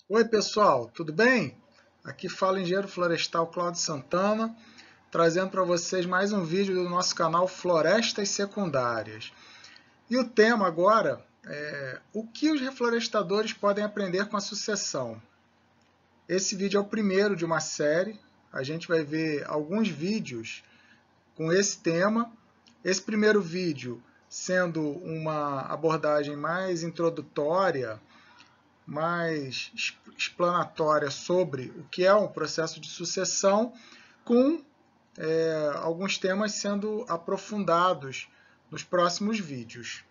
Oi, pessoal, tudo bem? Aqui fala o engenheiro florestal Cláudio Santana, trazendo para vocês mais um vídeo do nosso canal Florestas Secundárias. E o tema agora é o que os reflorestadores podem aprender com a sucessão. Esse vídeo é o primeiro de uma série, a gente vai ver alguns vídeos com esse tema. Esse primeiro vídeo sendo uma abordagem mais introdutória, mais explanatória sobre o que é um processo de sucessão, com alguns temas sendo aprofundados nos próximos vídeos.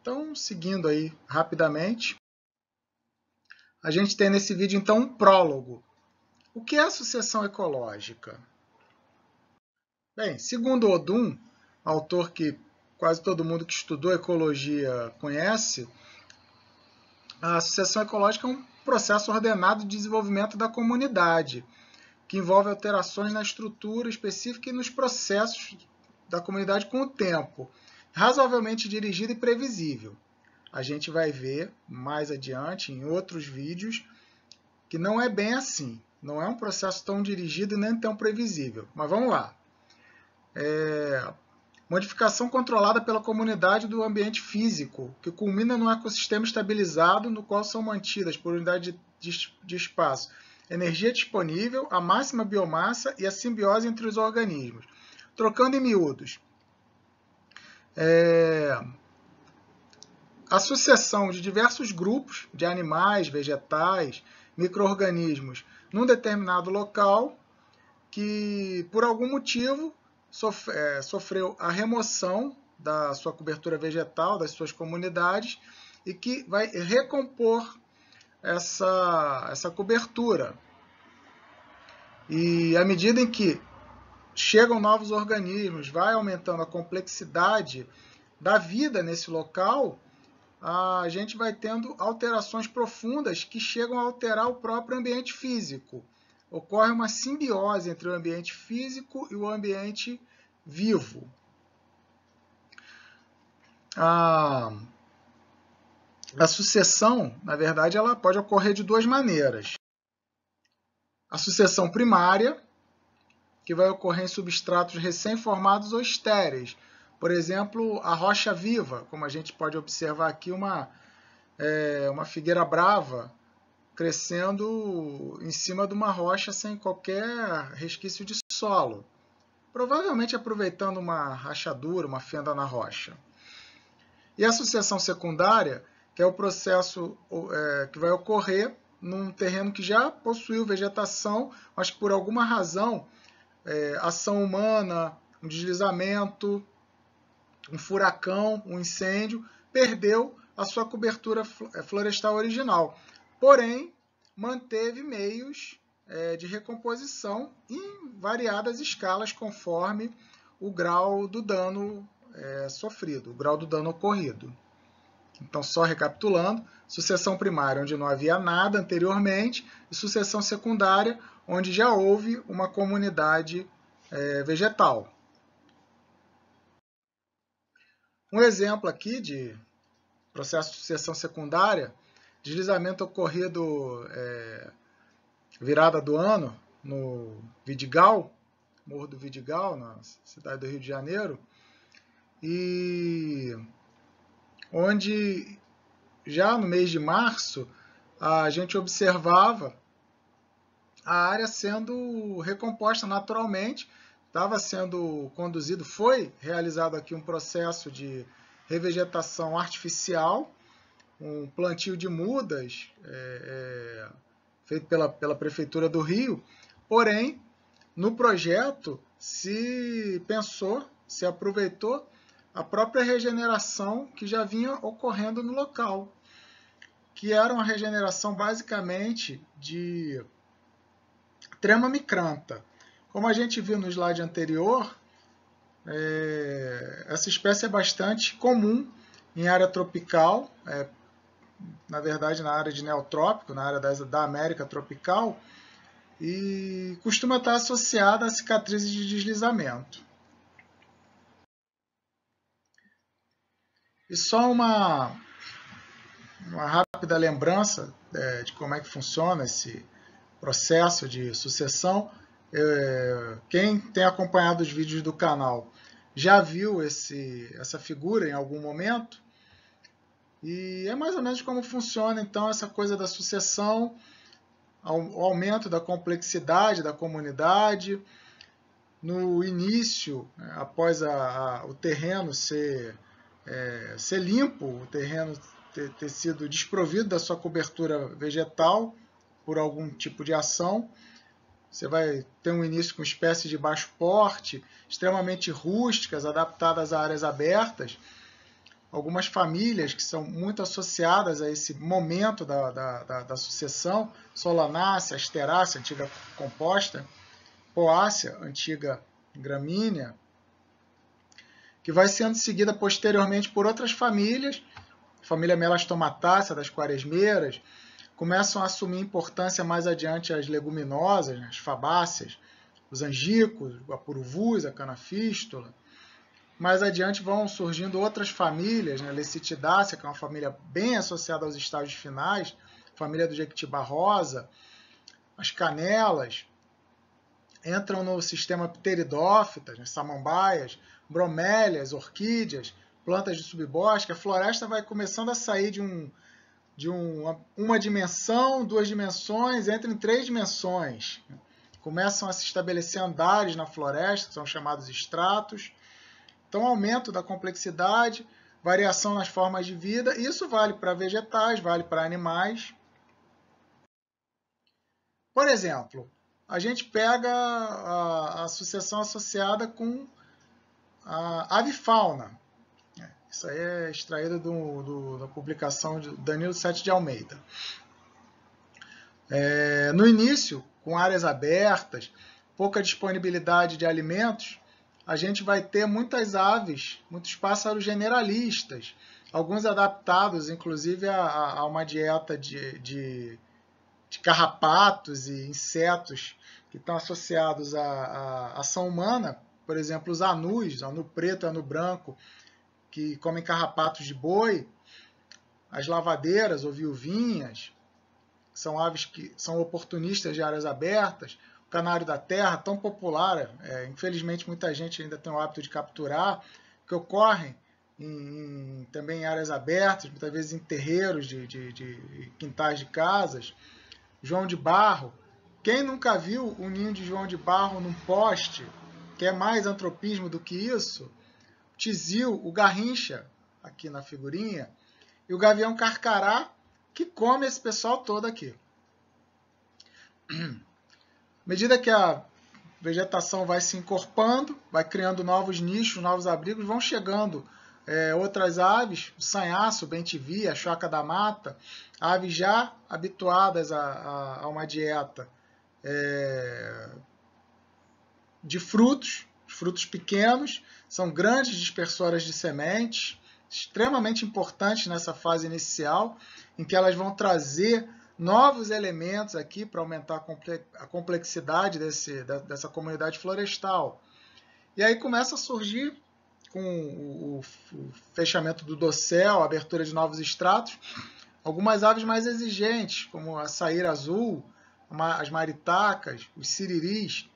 Então, seguindo aí rapidamente, a gente tem nesse vídeo então um prólogo. O que é a sucessão ecológica? Bem, segundo Odum, autor que quase todo mundo que estudou ecologia conhece, a sucessão ecológica é um processo ordenado de desenvolvimento da comunidade, que envolve alterações na estrutura específica e nos processos da comunidade com o tempo, razoavelmente dirigido e previsível. A gente vai ver mais adiante, em outros vídeos, que não é bem assim. Não é um processo tão dirigido e nem tão previsível. Mas vamos lá. Modificação controlada pela comunidade do ambiente físico, que culmina num ecossistema estabilizado no qual são mantidas, por unidade de espaço, energia disponível, a máxima biomassa e a simbiose entre os organismos. Trocando em miúdos, a sucessão de diversos grupos de animais, vegetais, micro-organismos num determinado local que, por algum motivo, sofreu a remoção da sua cobertura vegetal, das suas comunidades, e que vai recompor essa cobertura. E à medida em que chegam novos organismos, vai aumentando a complexidade da vida nesse local, a gente vai tendo alterações profundas que chegam a alterar o próprio ambiente físico. Ocorre uma simbiose entre o ambiente físico e o ambiente vivo. A sucessão, na verdade, ela pode ocorrer de duas maneiras. A sucessão primária, que vai ocorrer em substratos recém-formados ou estéreis. Por exemplo, a rocha viva, como a gente pode observar aqui, uma figueira brava crescendo em cima de uma rocha sem qualquer resquício de solo, provavelmente aproveitando uma rachadura, uma fenda na rocha. E a sucessão secundária, que é o processo que vai ocorrer num terreno que já possuiu vegetação, mas que por alguma razão, ação humana, um deslizamento, um furacão, um incêndio, perdeu a sua cobertura florestal original. Porém, manteve meios de recomposição em variadas escalas conforme o grau do dano sofrido, o grau do dano ocorrido. Então, só recapitulando, sucessão primária, onde não havia nada anteriormente, e sucessão secundária, onde já houve uma comunidade vegetal. Um exemplo aqui de processo de sucessão secundária, deslizamento ocorrido virada do ano no Vidigal, Morro do Vidigal, na cidade do Rio de Janeiro, e onde já no mês de março a gente observava a área sendo recomposta naturalmente, estava sendo conduzido, foi realizado aqui um processo de revegetação artificial, um plantio de mudas feito pela Prefeitura do Rio, porém, no projeto se pensou, se aproveitou a própria regeneração que já vinha ocorrendo no local, que era uma regeneração basicamente de trema micrantha. Como a gente viu no slide anterior, essa espécie é bastante comum em área tropical, na verdade na área de neotrópico, na área da América tropical, e costuma estar associada a cicatrizes de deslizamento. E só uma rápida lembrança de como é que funciona esse processo de sucessão. Quem tem acompanhado os vídeos do canal já viu essa figura em algum momento, e é mais ou menos como funciona então essa coisa da sucessão, o aumento da complexidade da comunidade. No início, após o terreno ser limpo, o terreno ter sido desprovido da sua cobertura vegetal por algum tipo de ação, você vai ter um início com espécies de baixo porte, extremamente rústicas, adaptadas a áreas abertas. Algumas famílias que são muito associadas a esse momento da sucessão: Solanácea, Asterácea, antiga composta, Poácea, antiga gramínea, que vai sendo seguida posteriormente por outras famílias. A família Melastomatácea, das quaresmeiras, começam a assumir importância mais adiante as leguminosas, as fabáceas, os angicos, o apuruvus, a canafístula. Mais adiante vão surgindo outras famílias, a Lecitidácea, que é uma família bem associada aos estágios finais, família do Jequitibá rosa, as canelas, entram no sistema pteridófitas, as samambaias, bromélias, orquídeas, plantas de subbosque. A floresta vai começando a sair de uma dimensão, 2 dimensões, entra em 3 dimensões. Começam a se estabelecer andares na floresta, que são chamados estratos. Então, aumento da complexidade, variação nas formas de vida. Isso vale para vegetais, vale para animais. Por exemplo, a gente pega a sucessão associada com a avifauna. Isso aí é extraído da publicação de Danilo Sete de Almeida. No início, com áreas abertas, pouca disponibilidade de alimentos, a gente vai ter muitas aves, muitos pássaros generalistas, alguns adaptados, inclusive, a uma dieta de carrapatos e insetos que estão associados à ação humana. Por exemplo, os anus, anu preto e anu branco, que comem carrapatos de boi, as lavadeiras ou viuvinhas, são aves que são oportunistas de áreas abertas. O canário da terra, tão popular, infelizmente muita gente ainda tem o hábito de capturar, que ocorrem também em áreas abertas, muitas vezes em terreiros de quintais de casas. João de Barro. Quem nunca viu o ninho de João de Barro num poste, que é mais antropismo do que isso? O tizil, o garrincha, aqui na figurinha, e o gavião carcará, que come esse pessoal todo aqui. À medida que a vegetação vai se encorpando, vai criando novos nichos, novos abrigos, vão chegando outras aves, o sanhaço, o bem-te-vi, a choca da mata, aves já habituadas a uma dieta de frutos pequenos, são grandes dispersoras de sementes, extremamente importantes nessa fase inicial, em que elas vão trazer novos elementos aqui para aumentar a complexidade dessa comunidade florestal. E aí começa a surgir, com o fechamento do dossel, a abertura de novos estratos, algumas aves mais exigentes, como a saíra azul, as maritacas, os siriris.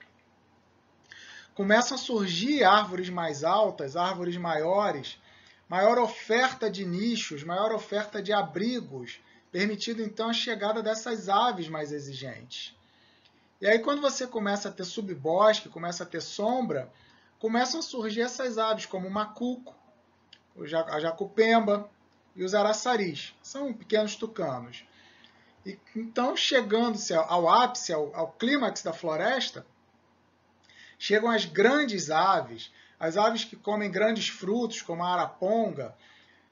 Começam a surgir árvores mais altas, árvores maiores, maior oferta de nichos, maior oferta de abrigos, permitindo então a chegada dessas aves mais exigentes. E aí quando você começa a ter subbosque, começa a ter sombra, começam a surgir essas aves como o macuco, a jacupemba e os araçaris. São pequenos tucanos. E, então, chegando-se ao ápice, ao clímax da floresta, chegam as grandes aves, as aves que comem grandes frutos, como a araponga,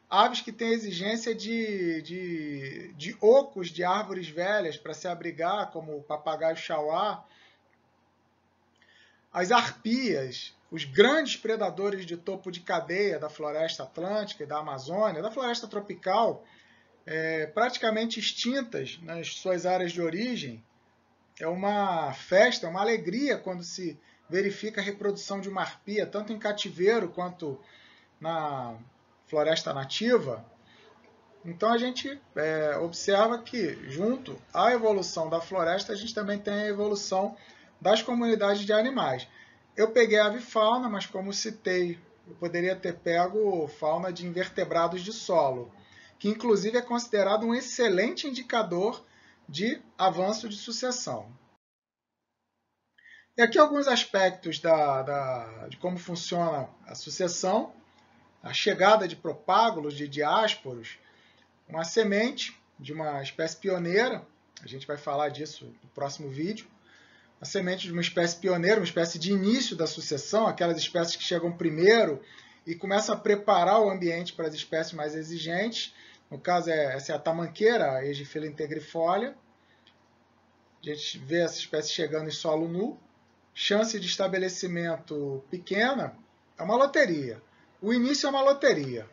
aves que têm exigência de ocos de árvores velhas para se abrigar, como o papagaio chauá, as arpias, os grandes predadores de topo de cadeia da floresta atlântica e da Amazônia, da floresta tropical, praticamente extintas nas suas áreas de origem. É uma festa, é uma alegria quando se verifica a reprodução de uma arpia, tanto em cativeiro quanto na floresta nativa. Então a gente observa que, junto à evolução da floresta, a gente também tem a evolução das comunidades de animais. Eu peguei a avifauna, mas como citei, eu poderia ter pego fauna de invertebrados de solo, que inclusive é considerado um excelente indicador de avanço de sucessão. E aqui alguns aspectos de como funciona a sucessão, a chegada de propágulos, de diásporos, uma semente de uma espécie pioneira, a gente vai falar disso no próximo vídeo, a semente de uma espécie pioneira, uma espécie de início da sucessão, aquelas espécies que chegam primeiro e começam a preparar o ambiente para as espécies mais exigentes. No caso, essa é a tamanqueira, a Aegifila integrifolia. A gente vê essa espécie chegando em solo nu. Chance de estabelecimento pequena, é uma loteria. O início é uma loteria.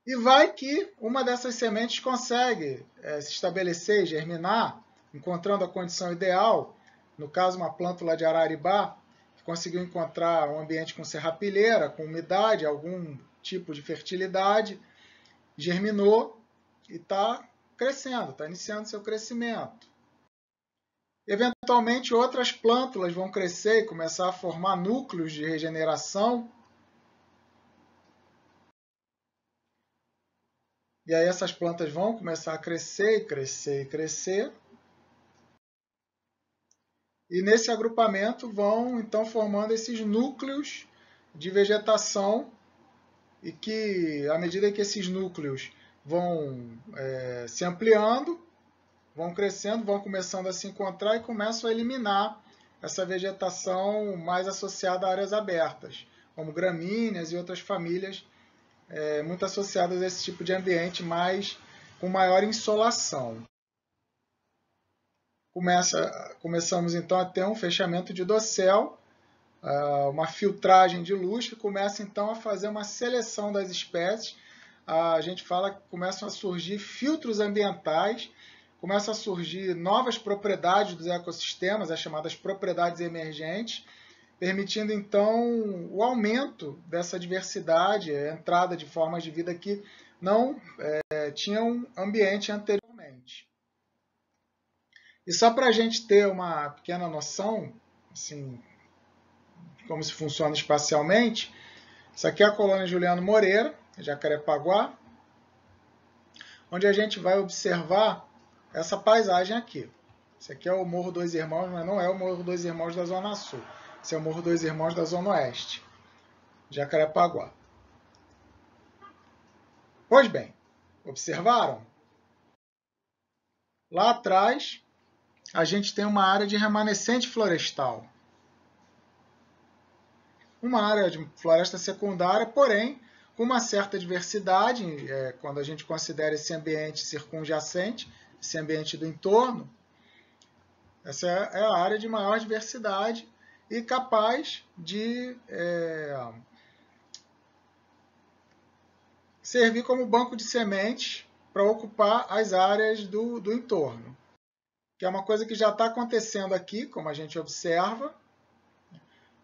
E vai que uma dessas sementes consegue se estabelecer e germinar, encontrando a condição ideal, no caso uma plântula de araribá, que conseguiu encontrar um ambiente com serrapilheira, com umidade, algum tipo de fertilidade, germinou e está crescendo, está iniciando seu crescimento. Eventualmente outras plântulas vão crescer e começar a formar núcleos de regeneração. E aí essas plantas vão começar a crescer, crescer, crescer. E nesse agrupamento vão então formando esses núcleos de vegetação e que, à medida que esses núcleos vão se ampliando, vão crescendo, vão começando a se encontrar e começam a eliminar essa vegetação mais associada a áreas abertas, como gramíneas e outras famílias muito associadas a esse tipo de ambiente, mas com maior insolação. Começamos então a ter um fechamento de dossel, uma filtragem de luz que começa então a fazer uma seleção das espécies. A gente fala que começam a surgir filtros ambientais, começam a surgir novas propriedades dos ecossistemas, as chamadas propriedades emergentes, permitindo então o aumento dessa diversidade, a entrada de formas de vida que não tinham ambiente anteriormente. E só para a gente ter uma pequena noção, assim, de como se funciona espacialmente, isso aqui é a colônia Juliano Moreira, Jacarepaguá, onde a gente vai observar essa paisagem aqui. Esse aqui é o Morro Dois Irmãos, mas não é o Morro Dois Irmãos da Zona Sul. Esse é o Morro Dois Irmãos da Zona Oeste, Jacarepaguá. Pois bem, observaram? Lá atrás, a gente tem uma área de remanescente florestal. Uma área de floresta secundária, porém, com uma certa diversidade, quando a gente considera esse ambiente circunjacente, esse ambiente do entorno. Essa é a área de maior diversidade e capaz de servir como banco de sementes para ocupar as áreas do entorno, que é uma coisa que já está acontecendo aqui, como a gente observa,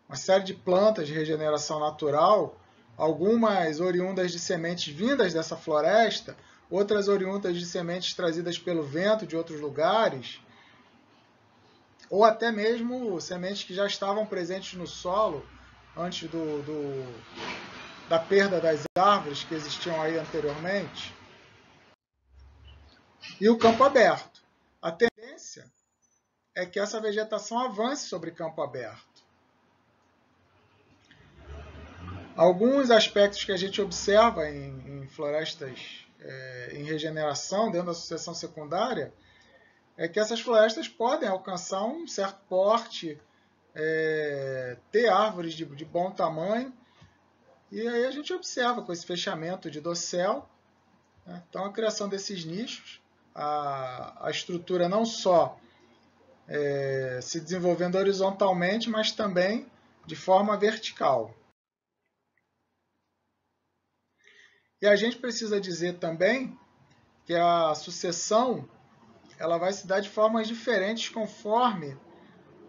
uma série de plantas de regeneração natural, algumas oriundas de sementes vindas dessa floresta, outras oriundas de sementes trazidas pelo vento de outros lugares, ou até mesmo sementes que já estavam presentes no solo antes da perda das árvores que existiam aí anteriormente. E o campo aberto. A tendência é que essa vegetação avance sobre campo aberto. Alguns aspectos que a gente observa em florestas em regeneração, dentro da sucessão secundária, é que essas florestas podem alcançar um certo porte, ter árvores de bom tamanho, e aí a gente observa com esse fechamento de dossel, né? Então a criação desses nichos, a estrutura não só se desenvolvendo horizontalmente, mas também de forma vertical. E a gente precisa dizer também que a sucessão ela vai se dar de formas diferentes conforme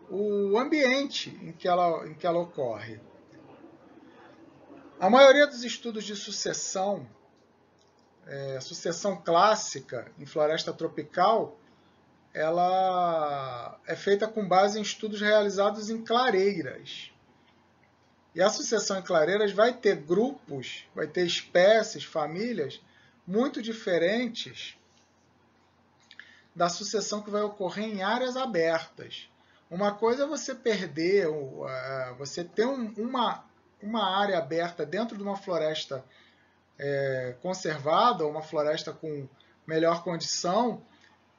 o ambiente em que ela ocorre. A maioria dos estudos de sucessão a sucessão clássica em floresta tropical, ela é feita com base em estudos realizados em clareiras. E a sucessão em clareiras vai ter grupos, vai ter espécies, famílias muito diferentes da sucessão que vai ocorrer em áreas abertas. Uma coisa é você perder, você ter uma área aberta dentro de uma floresta conservada, ou uma floresta com melhor condição,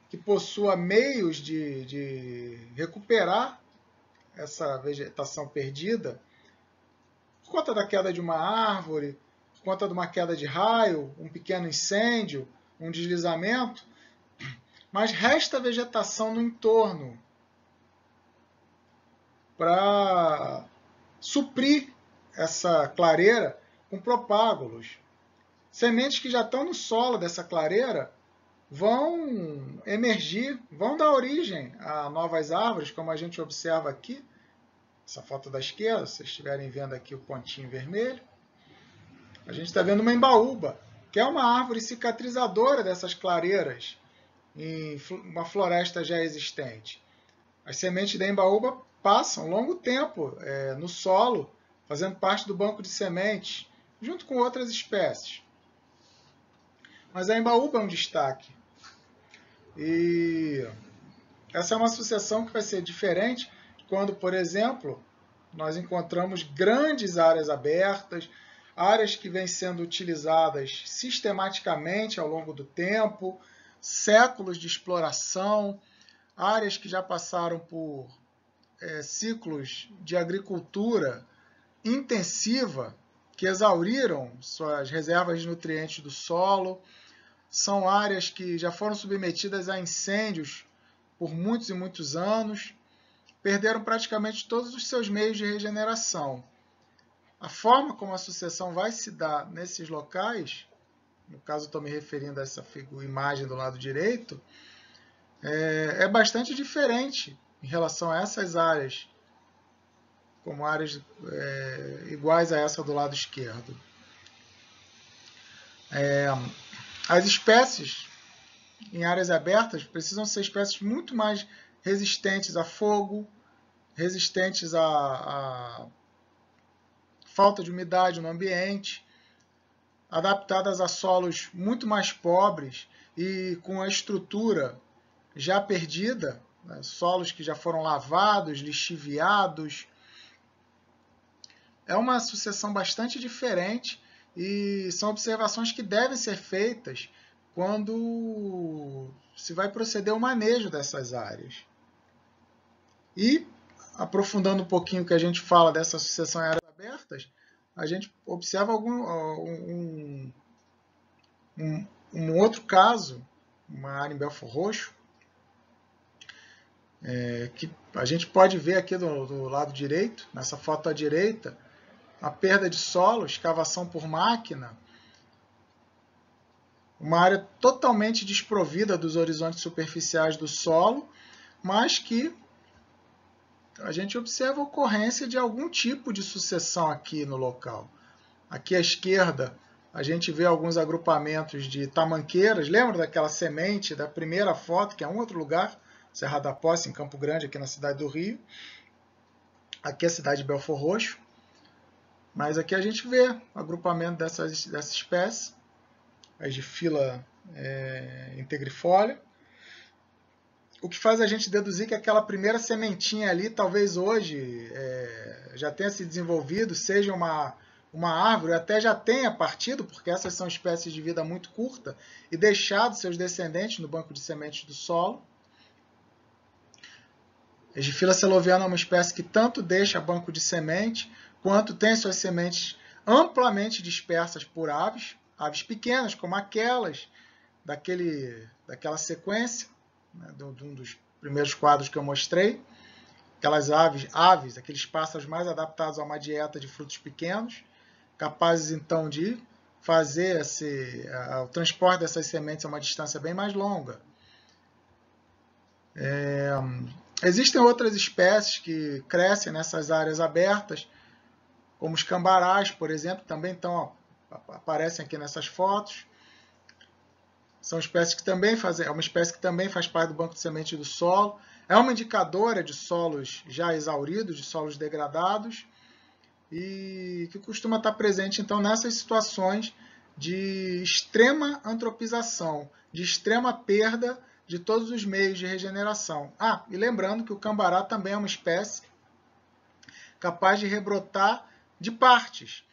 que possua meios de recuperar essa vegetação perdida, por conta da queda de uma árvore, por conta de uma queda de raio, um pequeno incêndio, um deslizamento, mas resta vegetação no entorno para suprir essa clareira com propágulos. Sementes que já estão no solo dessa clareira vão emergir, vão dar origem a novas árvores, como a gente observa aqui, essa foto da esquerda, se vocês estiverem vendo aqui o pontinho vermelho, a gente está vendo uma embaúba, que é uma árvore cicatrizadora dessas clareiras em uma floresta já existente. As sementes da embaúba passam longo tempo no solo, fazendo parte do banco de sementes, junto com outras espécies. Mas a embaúba é um destaque. E essa é uma sucessão que vai ser diferente quando, por exemplo, nós encontramos grandes áreas abertas, áreas que vêm sendo utilizadas sistematicamente ao longo do tempo, séculos de exploração, áreas que já passaram por ciclos de agricultura intensiva, que exauriram suas reservas de nutrientes do solo. São áreas que já foram submetidas a incêndios por muitos e muitos anos, perderam praticamente todos os seus meios de regeneração. A forma como a sucessão vai se dar nesses locais, no caso estou me referindo a essa imagem do lado direito, é bastante diferente em relação a essas áreas, como áreas iguais a essa do lado esquerdo. As espécies em áreas abertas precisam ser espécies muito mais resistentes a fogo, resistentes à falta de umidade no ambiente, adaptadas a solos muito mais pobres e com a estrutura já perdida, né, solos que já foram lavados, lixiviados. É uma sucessão bastante diferente e são observações que devem ser feitas quando se vai proceder ao manejo dessas áreas. E, aprofundando um pouquinho o que a gente fala dessa sucessão em áreas abertas, a gente observa um outro caso, uma área em Belfor Roxo, que a gente pode ver aqui do lado direito, nessa foto à direita, a perda de solo, escavação por máquina, uma área totalmente desprovida dos horizontes superficiais do solo, mas que a gente observa a ocorrência de algum tipo de sucessão aqui no local. Aqui à esquerda, a gente vê alguns agrupamentos de tamanqueiras. Lembra daquela semente da primeira foto, que é um outro lugar, Serra da Posse, em Campo Grande, aqui na cidade do Rio. Aqui é a cidade de Belfor Roxo. Mas aqui a gente vê o agrupamento dessa espécie, as de fila integrifolia, o que faz a gente deduzir que aquela primeira sementinha ali, talvez hoje já tenha se desenvolvido, seja uma árvore, até já tenha partido, porque essas são espécies de vida muito curta, e deixado seus descendentes no banco de sementes do solo. A Gifila seloviana é uma espécie que tanto deixa banco de semente, quanto tem suas sementes amplamente dispersas por aves pequenas, como aquelas daquela sequência, né, de um dos primeiros quadros que eu mostrei, aquelas aves, aqueles pássaros mais adaptados a uma dieta de frutos pequenos, capazes então de fazer o transporte dessas sementes a uma distância bem mais longa. Existem outras espécies que crescem nessas áreas abertas, como os cambarás, por exemplo, também aparecem aqui nessas fotos. São espécies que também fazem, é uma espécie que também faz parte do banco de semente do solo. É uma indicadora de solos já exauridos, de solos degradados, e que costuma estar presente, então, nessas situações de extrema antropização, de extrema perda de todos os meios de regeneração. E lembrando que o cambará também é uma espécie capaz de rebrotar de partes.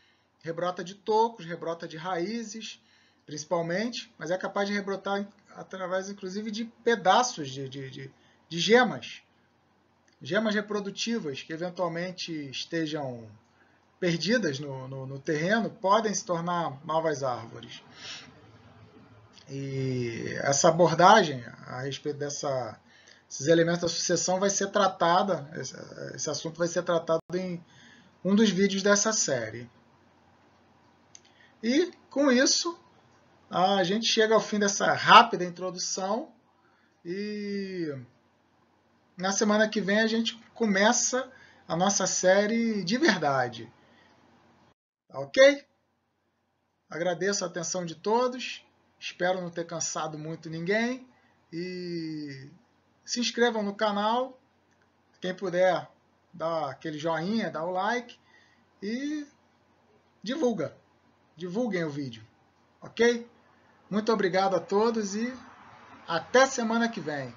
Rebrota de tocos, rebrota de raízes, principalmente, mas é capaz de rebrotar através, inclusive, de pedaços de gemas. Gemas reprodutivas que, eventualmente, estejam perdidas no terreno, podem se tornar novas árvores. E essa abordagem a respeito desses elementos da sucessão vai ser tratada, esse assunto vai ser tratado em um dos vídeos dessa série. E, com isso, a gente chega ao fim dessa rápida introdução e na semana que vem a gente começa a nossa série de verdade. Ok? Agradeço a atenção de todos, espero não ter cansado muito ninguém e se inscrevam no canal, quem puder dá aquele joinha, dá o like e divulguem o vídeo, ok? Muito obrigado a todos e até semana que vem.